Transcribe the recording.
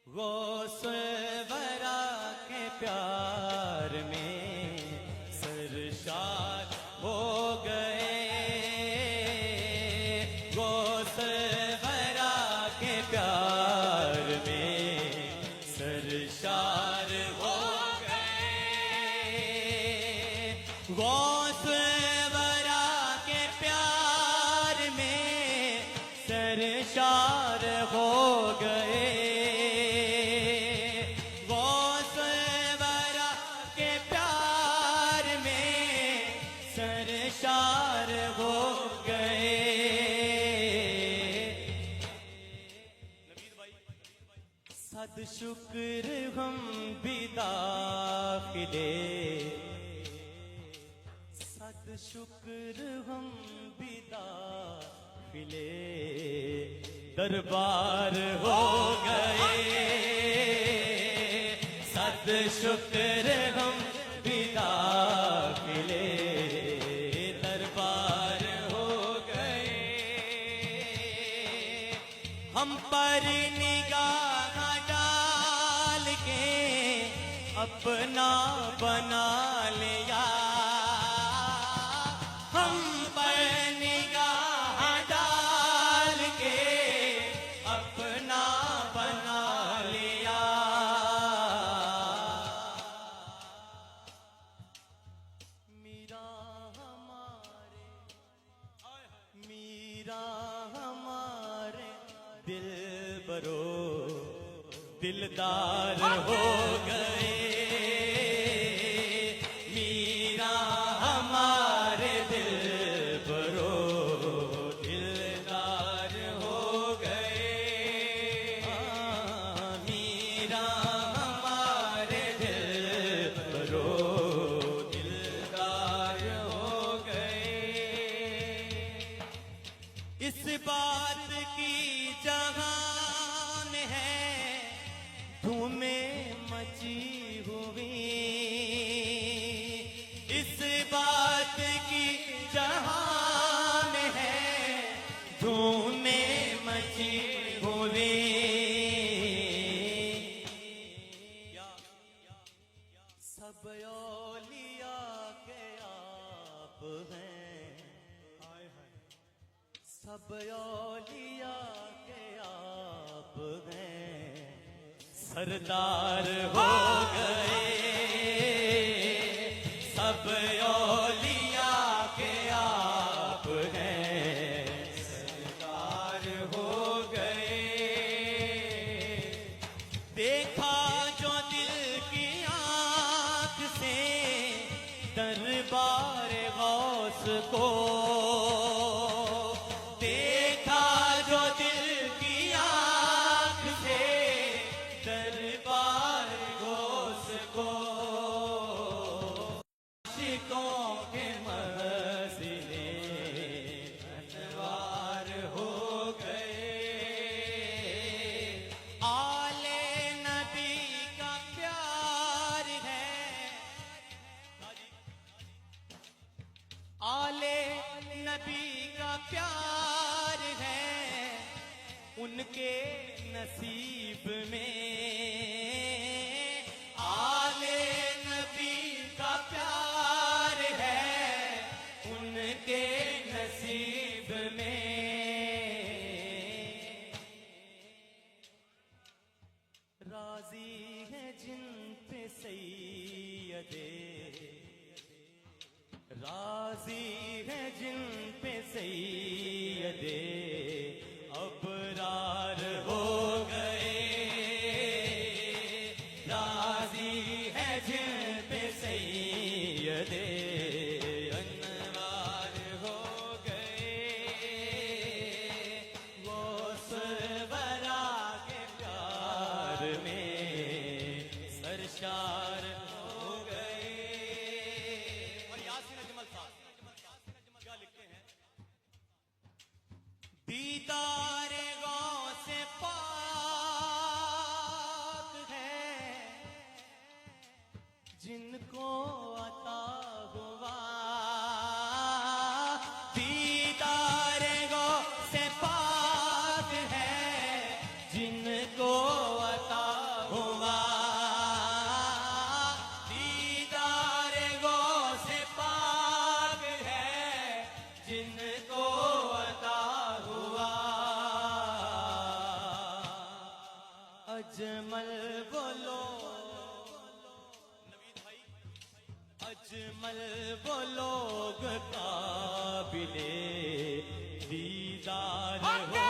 गौसे वरा के प्यार में सरशार हो गए। गौसे वरा के प्यार में सरशार हो गए। गौसे वरा के प्यार में सरशार हो गए। सरशार हो गए। सद शुक्र हम भी दाखिले, सद शुक्र हम भी दाखिले दरबार हो गए। सद शुक्र हम भी दाखिले दरबार हो गए। हम पर निगाह डाल के अपना बना लिया। हम पर निगाह डाल के अपना बना लिया। मीरा हमारे दिल बरो दिलदार हो गए। मीरा हमारे दिल बरो दिलदार हो गए। मीरा हमारे दिल बरो दिलदार हो गए। इस बात की जहान है धूमें मची हुई। इस बात की जहान है धूमें मची हुई। सब औलिया के आप हैं, सब औलिया के आप हैं सरदार हो गए। सब औलिया के आप हैं सरदार हो गए। देखा जो दिल की आंख से दरबार गौस को, देखा जो दिल की आंख से दरबार गौस को। आशिकों के मसीने अनवार हो गए। आले नबी का प्यार है, आले नबी का प्यार है उनके नसीब में। आले नबी का प्यार है उनके नसीब में। राजी है जिन पे सैयदे, राजी है जिन पे सैयदे अबरार हो गए। राजी है जिन पे सैयदे अनवार हो गए। वो सरवरा के प्यार में सरशार हो गए। और यासीन अजमल साहब क्या लिखते हैं? दीदार गौसे पाक है जिनको अता हुआ। दीदार गौसे पाक है जिनको अता अजमल बोलो नवीद भाई, अजमल बोलो काबिले दीदार हो